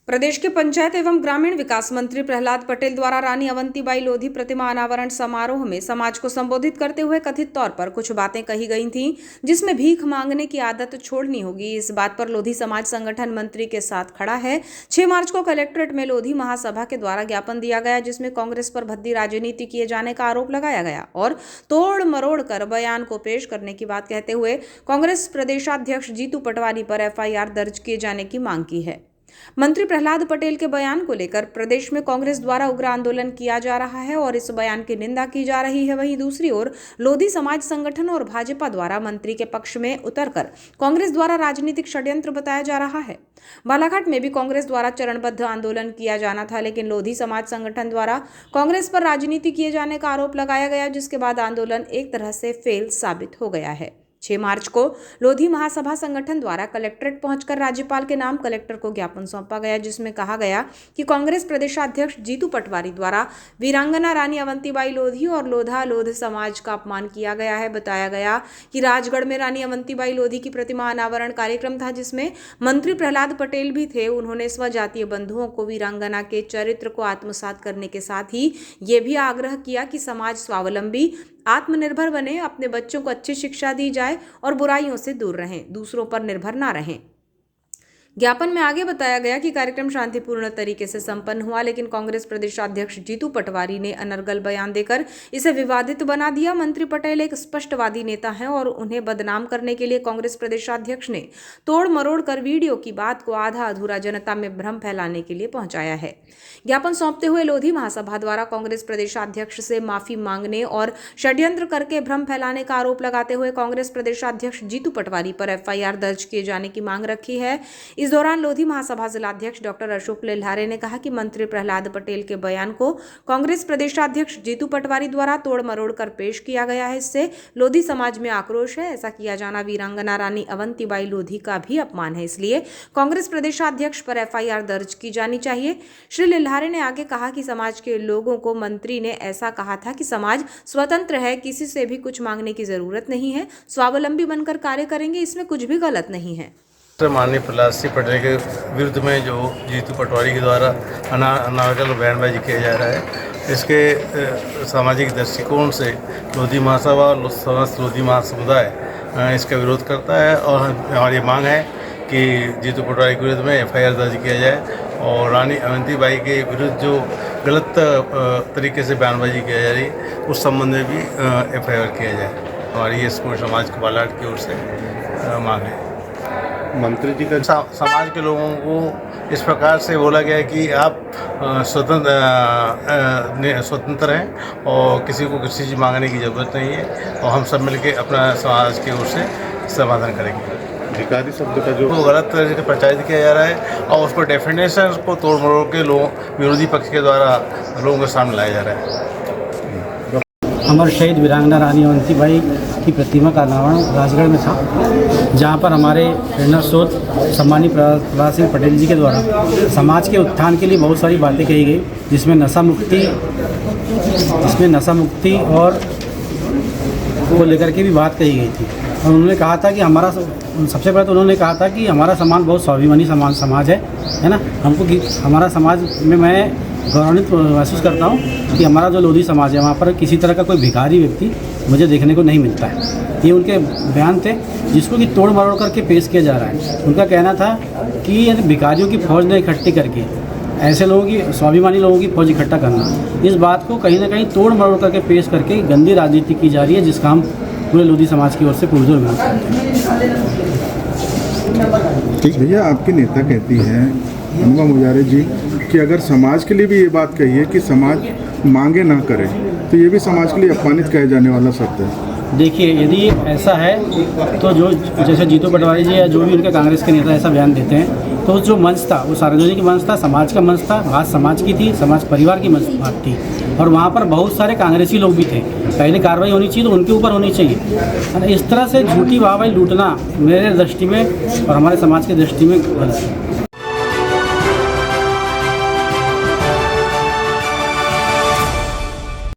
प्रदेश के पंचायत एवं ग्रामीण विकास मंत्री प्रहलाद पटेल द्वारा रानी अवंतीबाई लोधी प्रतिमा अनावरण समारोह में समाज को संबोधित करते हुए कथित तौर पर कुछ बातें कही गई थीं, जिसमें भीख मांगने की आदत छोड़नी होगी। इस बात पर लोधी समाज संगठन मंत्री के साथ खड़ा है। 6 मार्च को कलेक्ट्रेट में लोधी महासभा के द्वारा ज्ञापन दिया गया, जिसमें कांग्रेस पर भद्दी राजनीति किए जाने का आरोप लगाया गया और तोड़ मरोड़ कर बयान को पेश करने की बात कहते हुए कांग्रेस प्रदेशाध्यक्ष जीतू पटवारी पर FIR दर्ज किए जाने की मांग की है। मंत्री प्रहलाद पटेल के बयान को लेकर प्रदेश में कांग्रेस द्वारा उग्र आंदोलन किया जा रहा है और इस बयान की निंदा की जा रही है। वहीं दूसरी ओर लोधी समाज संगठन और भाजपा द्वारा मंत्री के पक्ष में उतरकर कांग्रेस द्वारा राजनीतिक षड्यंत्र बताया जा रहा है। बालाघाट में भी कांग्रेस द्वारा चरणबद्ध आंदोलन किया जाना था, लेकिन लोधी समाज संगठन द्वारा कांग्रेस पर राजनीति किए जाने का आरोप लगाया गया, जिसके बाद आंदोलन एक तरह से फेल साबित हो गया है। 6 मार्च को लोधी महासभा संगठन द्वारा कलेक्ट्रेट पहुंचकर राज्यपाल के नाम कलेक्टर को ज्ञापन सौंपा गया, जिसमें कहा गया कि कांग्रेस प्रदेशाध्यक्ष जीतू पटवारी द्वारा वीरांगना रानी अवंतीबाई लोधी और लोध समाज का अपमान किया गया है। बताया गया कि राजगढ़ में रानी अवंतीबाई लोधी की प्रतिमा अनावरण कार्यक्रम था, जिसमें मंत्री प्रहलाद पटेल भी थे। उन्होंने स्वजातीय बंधुओं को वीरांगना के चरित्र को आत्मसात करने के साथ ही ये भी आग्रह किया कि समाज स्वावलंबी आत्मनिर्भर बने, अपने बच्चों को अच्छी शिक्षा दी जाए और बुराइयों से दूर रहें, दूसरों पर निर्भर ना रहें। ज्ञापन में आगे बताया गया कि कार्यक्रम शांतिपूर्ण तरीके से संपन्न हुआ, लेकिन कांग्रेस प्रदेशाध्यक्ष जीतू पटवारी ने अनर्गल बयान देकर इसे विवादित बना दिया। मंत्री पटेल एक स्पष्टवादी नेता हैं और उन्हें बदनाम करने के लिए कांग्रेस प्रदेशाध्यक्ष ने तोड़ मरोड़ कर वीडियो की बात को आधा अधूरा जनता में भ्रम फैलाने के लिए पहुंचाया है। ज्ञापन सौंपते हुए लोधी महासभा द्वारा कांग्रेस प्रदेशाध्यक्ष से माफी मांगने और षड्यंत्र करके भ्रम फैलाने का आरोप लगाते हुए कांग्रेस प्रदेशाध्यक्ष जीतू पटवारी पर FIR दर्ज किए जाने की मांग रखी है। इस दौरान लोधी महासभा जिलाध्यक्ष डॉक्टर अशोक लेल्हारे ने कहा कि मंत्री प्रहलाद पटेल के बयान को कांग्रेस प्रदेशाध्यक्ष जीतू पटवारी द्वारा तोड़ मरोड़ कर पेश किया गया है। इससे लोधी समाज में आक्रोश है। ऐसा किया जाना वीरांगना रानी अवंतीबाई लोधी का भी अपमान है, इसलिए कांग्रेस प्रदेशाध्यक्ष पर FIR दर्ज की जानी चाहिए। श्री लेल्हारे ने आगे कहा कि समाज के लोगों को मंत्री ने ऐसा कहा था कि समाज स्वतंत्र है, किसी से भी कुछ मांगने की जरूरत नहीं है, स्वावलंबी बनकर कार्य करेंगे, इसमें कुछ भी गलत नहीं है। माननीय प्रहलाद सिंह पटेल के विरुद्ध में जो जीतू पटवारी के द्वारा अनावल बयानबाजी किया जा रहा है, इसके सामाजिक दृष्टिकोण से लोधी महासभा और समस्त लोधी महासमुदाय इसका विरोध करता है और हमारी मांग है कि जीतू पटवारी के विरुद्ध में FIR दर्ज किया जाए और रानी अवंतीबाई के विरुद्ध जो गलत तरीके से बयानबाजी किया जा रही है उस संबंध में भी FIR किया जाए। हमारी ये पूरे समाज के बालाघाट की ओर से मांग है। मंत्री जी का समाज के लोगों को इस प्रकार से बोला गया कि आप स्वतंत्र हैं और किसी को किसी चीज़ मांगने की ज़रूरत नहीं है और हम सब मिलकर अपना समाज की ओर से समाधान करेंगे। अधिकारी शब्द का जो गलत तरीके से प्रचारित किया जा रहा है और उसको डेफिनेशन को तोड़ मरोड़ के विरोधी पक्ष के द्वारा लोगों के सामने लाया जा रहा है। अमर शहीद वीरांगना रानी अवंतीबाई की प्रतिमा का अनावरण राजगढ़ में था, जहां पर हमारे प्रेरणा स्रोत सम्मानीय प्रहलाद सिंह पटेल जी के द्वारा समाज के उत्थान के लिए बहुत सारी बातें कही गई, जिसमें नशा मुक्ति और को लेकर के भी बात कही गई थी। और उन्होंने कहा था कि सबसे पहले तो उन्होंने कहा था कि हमारा समाज बहुत स्वाभिमानी समाज है ना। हमारा समाज में मैं गौरवान्वित महसूस करता हूँ कि हमारा जो लोधी समाज है वहाँ पर किसी तरह का कोई भिखारी व्यक्ति मुझे देखने को नहीं मिलता है। ये उनके बयान थे, जिसको कि तोड़ मरोड़ करके पेश किया जा रहा है। उनका कहना था कि भिखारियों की फौज ने इकट्ठी करके ऐसे लोगों की स्वाभिमानी लोगों की फौज इकट्ठा करना, इस बात को कहीं ना कहीं तोड़ मरोड़ करके पेश करके गंदी राजनीति की जा रही है, जिसका हम पूरे लोधी समाज की ओर से पुरजोर विरोध करते हैं। ठीक भैया, आपके नेता कहती हैं अनुमा मुजारे जी कि अगर समाज के लिए भी ये बात कही है कि समाज मांगे ना करे, तो ये भी समाज के लिए अपमानित कहे जाने वाला शब्द है। देखिए, यदि ऐसा है तो जो जैसे जीतू पटवारी जी या जो भी उनके कांग्रेस के नेता ऐसा बयान देते हैं, तो जो मंच था वो सार्वजनिक मंच था, समाज का मंच था, बात समाज की थी, समाज परिवार की बात थी और वहाँ पर बहुत सारे कांग्रेसी लोग भी थे। पहले कार्रवाई होनी चाहिए तो उनके ऊपर होनी चाहिए। इस तरह से झूठी वाहवाही लूटना मेरे दृष्टि में और हमारे समाज की दृष्टि में गलत है।